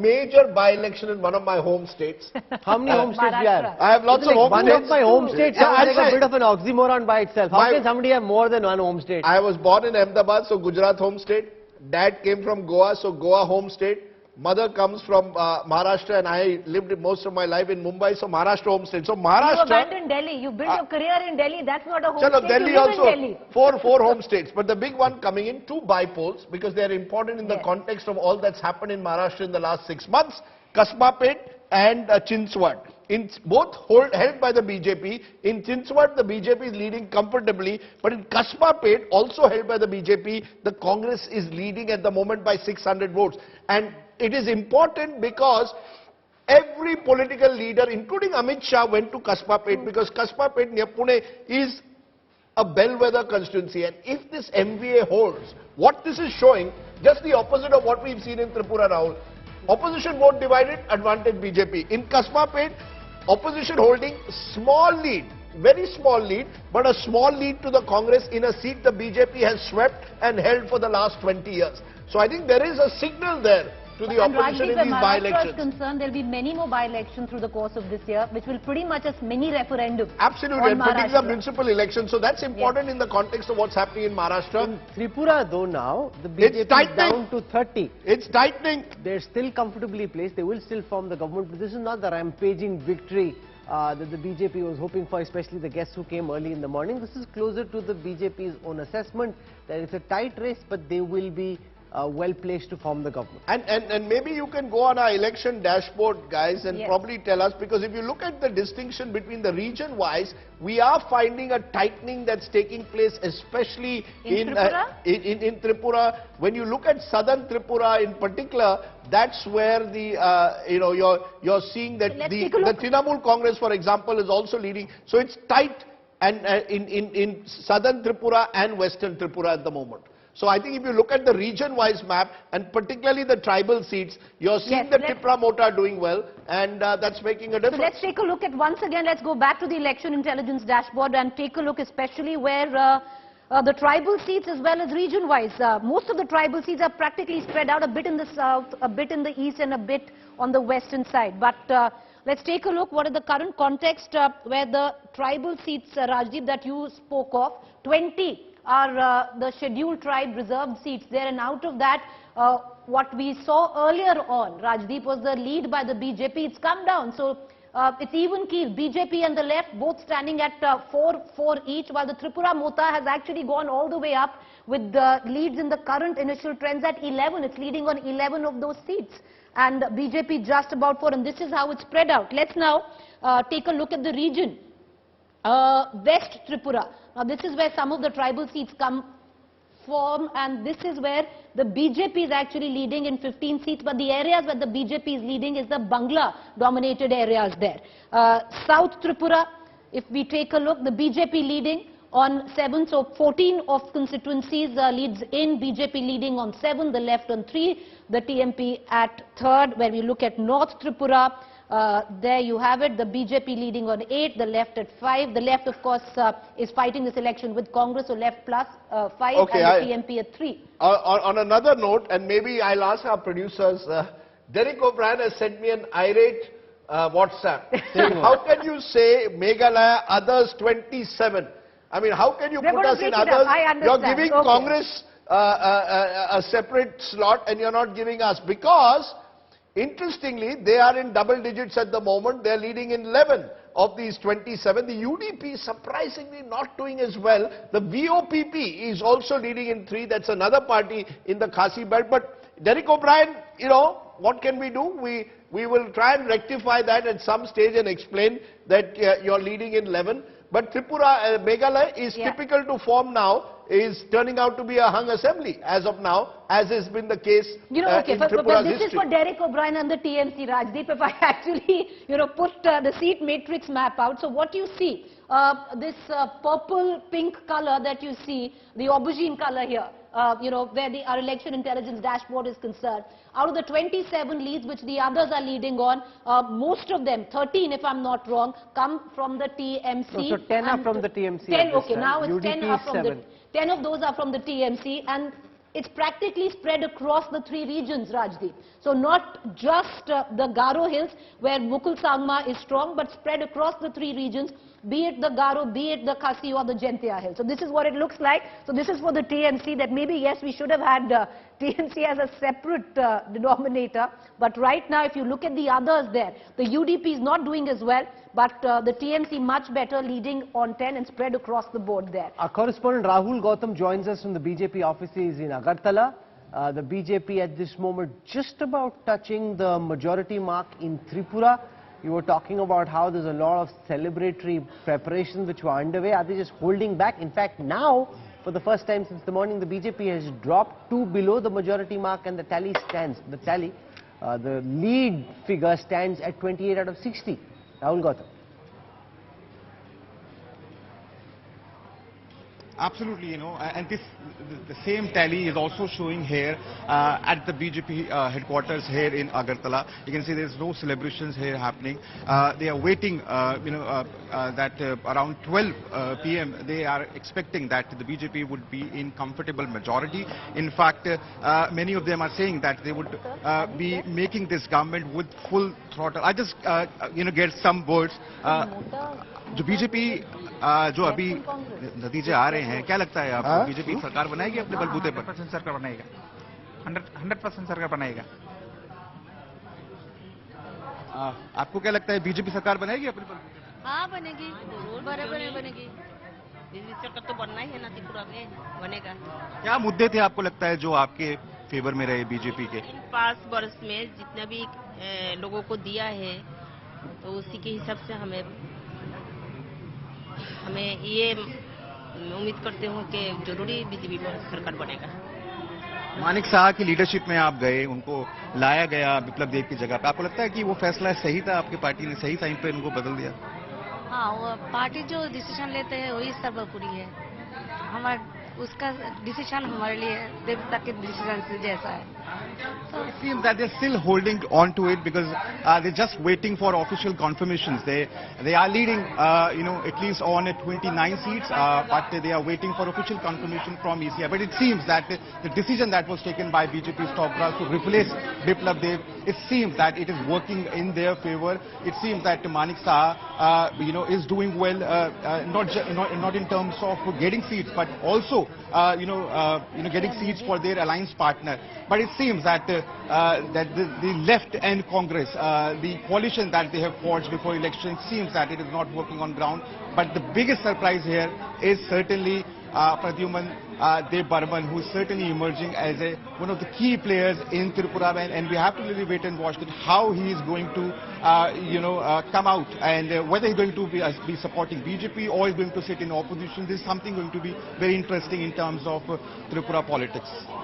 major by-election in one of my home states. How many home states do you have? I have lots of home one states. One of my home states sounds like a bit of an oxymoron by itself. How can somebody have more than one home state? I was born in Ahmedabad, so Gujarat home state. Dad came from Goa, so Goa home state. Mother comes from Maharashtra, and I lived most of my life in Mumbai, so Maharashtra home state. So Maharashtra... You abandoned Delhi. You built your career in Delhi. That's not a home state. Delhi you live also, in Delhi. Four home states. But the big one coming in, 2 bipoles, because they are important in the context of all that's happened in Maharashtra in the last 6 months. Kasbapet and Chinswad. Both held by the BJP. In Chinswad, the BJP is leading comfortably. But in Kasbapet, also held by the BJP, the Congress is leading at the moment by 600 votes. And it is important because every political leader, including Amit Shah, went to Kasbapet because Kasbapet near Pune is a bellwether constituency. And if this MVA holds, what this is showing, just the opposite of what we've seen in Tripura, Rahul. Opposition vote divided, advantage BJP. In Kasbapet, opposition holding small lead, very small lead, but a small lead to the Congress in a seat the BJP has swept and held for the last 20 years. So I think there is a signal there to the opposition in these by-elections. As concerned, there will be many more by-elections through the course of this year, which will pretty much as mini referendum. Absolutely, and particularly municipal elections. So that's important in the context of what's happening in Maharashtra. In Tripura, though, now the BJP is down to 30. It's tightening. They're still comfortably placed. They will still form the government. But this is not the rampaging victory that the BJP was hoping for, especially the guests who came early in the morning. This is closer to the BJP's own assessment that it's a tight race, but they will be well placed to form the government. And maybe you can go on our election dashboard, guys, and probably tell us, because if you look at the distinction between the region-wise, we are finding a tightening that's taking place, especially in Tripura. In Tripura. When you look at southern Tripura in particular, that's where the you're seeing that the Trinamool Congress, for example, is also leading. So it's tight, and in southern Tripura and western Tripura at the moment. So I think if you look at the region-wise map, and particularly the tribal seats, you're seeing the Tipra Motha doing well, and that's making a difference. So let's take a look at, once again, let's go back to the election intelligence dashboard and take a look especially where the tribal seats as well as region-wise. Most of the tribal seats are practically spread out, a bit in the south, a bit in the east, and a bit on the western side. But let's take a look what is the current context where the tribal seats, Rajdeep, that you spoke of, 20 are the scheduled tribe reserved seats there, and out of that what we saw earlier on, Rajdeep, was the lead by the BJP. It's come down, so it's even keel. BJP and the left both standing at 4 each, while the Tripura Motha has actually gone all the way up with the leads in the current initial trends at 11. It's leading on 11 of those seats, and BJP just about 4, and this is how it's spread out. Let's now take a look at the region. West Tripura. Now this is where some of the tribal seats form, and this is where the BJP is actually leading in 15 seats, but the areas where the BJP is leading is the Bangla dominated areas there. South Tripura, if we take a look, the BJP leading on 7, so 14 of constituencies leads in, BJP leading on 7, the left on 3, the TMP at 3rd. Where we look at North Tripura, there you have it, the BJP leading on 8, the left at 5. The left, of course, is fighting this election with Congress, so left plus 5, and the TMP at 3. On another note, and maybe I'll ask our producers, Derek O'Brien has sent me an irate WhatsApp. How can you say Meghalaya, others 27? I mean, how can you put us in others? You're giving Congress a separate slot and you're not giving us, because interestingly, they are in double digits at the moment. They're leading in 11 of these 27. The UDP is surprisingly not doing as well. The VOPP is also leading in 3. That's another party in the Khasi belt. But Derek O'Brien, what can we do? We will try and rectify that at some stage and explain that you're leading in 11. But Tripura, Meghalaya is typical to form now, is turning out to be a hung assembly as of now, as has been the case in Tripura's but this is for Derek O'Brien and the TMC, Rajdeep. If I actually, put the seat matrix map out, so what you see, this purple-pink color that you see, the aubergine color here, where our election intelligence dashboard is concerned. Out of the 27 leads which the others are leading on, most of them, 13 if I'm not wrong, come from the TMC. So 10 are from the TMC. 10, okay, now it's 10 are from 10 of those are from the TMC, and it's practically spread across the 3 regions, Rajdeep. So not just the Garo Hills where Mukul Sangma is strong, but spread across the 3 regions, be it the Garo, be it the Khasi or the Jaintia Hills. So this is what it looks like. So this is for the TMC, that maybe, yes, we should have had TMC as a separate denominator. But right now, if you look at the others there, the UDP is not doing as well, but the TMC much better, leading on 10 and spread across the board there. Our correspondent Rahul Gautam joins us from the BJP offices in Agartala. The BJP at this moment just about touching the majority mark in Tripura. You were talking about how there's a lot of celebratory preparations which were underway. Are they just holding back? In fact, now, for the first time since the morning, the BJP has dropped 2 below the majority mark, and the tally stands. The lead figure stands at 28 out of 60. Rahul Gautam. Absolutely, and the same tally is also showing here at the BJP headquarters here in Agartala. You can see there's no celebrations here happening. They are waiting, that around 12 p.m. they are expecting that the BJP would be in comfortable majority. In fact, many of them are saying that they would be making this government with full throttle. I just, get some words. जो BJP जो अभी नतीजे आ रहे हैं, क्या लगता है आपको? बीजेपी सरकार बनाएगी अपने बलबूते पर? 100% सरकार बनाएगा, 100% सरकार बनाएगा। आपको क्या लगता है, बीजेपी सरकार बनाएगी अपने बलबूते पर? हाँ, बनेगी, बराबर बनेगी। बीजेपी सरकार तो बनना ही है ना, त्रिपुरा में बनेगा। क्या मुद्दे थे आपको लगता है जो आपके फेवर में रहे बीजेपी के? इन 5 वर्ष में जितना भी लोगों को दिया है, तो उसी के हिसाब से हमें ये उम्मीद करते हूँ कि जरूरी बीजेपी सरकार बनेगा। मानिक साहब की लीडरशिप में आप गए, उनको लाया गया विप्लव देव की जगह पे। आपको लगता है कि वो फैसला सही था? आपकी पार्टी ने सही टाइम पे उनको बदल दिया? हाँ, वो पार्टी जो डिसीजन लेते हैं वही सर्वोपरि है। उसका डिसीजन हमारे लिए देवता के डिसीजन से जैसा है। It seems that they're still holding on to it because they're just waiting for official confirmations. They are leading, at least on 29 seats, but they are waiting for official confirmation from ECI. But it seems that the decision that was taken by BJP's top brass to replace Biplab Dev, it seems that it is working in their favor. It seems that Manik Saha, is doing well, not in terms of getting seats, but also, getting seats for their alliance partner. But it seems that the left and Congress, the coalition that they have forged before election, seems that it is not working on ground. But the biggest surprise here is certainly Pradyuman Dev Burman, who is certainly emerging as one of the key players in Tripura, and we have to really wait and watch that how he is going to, come out, and whether he's going to be supporting BJP or he's going to sit in opposition. This is something going to be very interesting in terms of Tripura politics.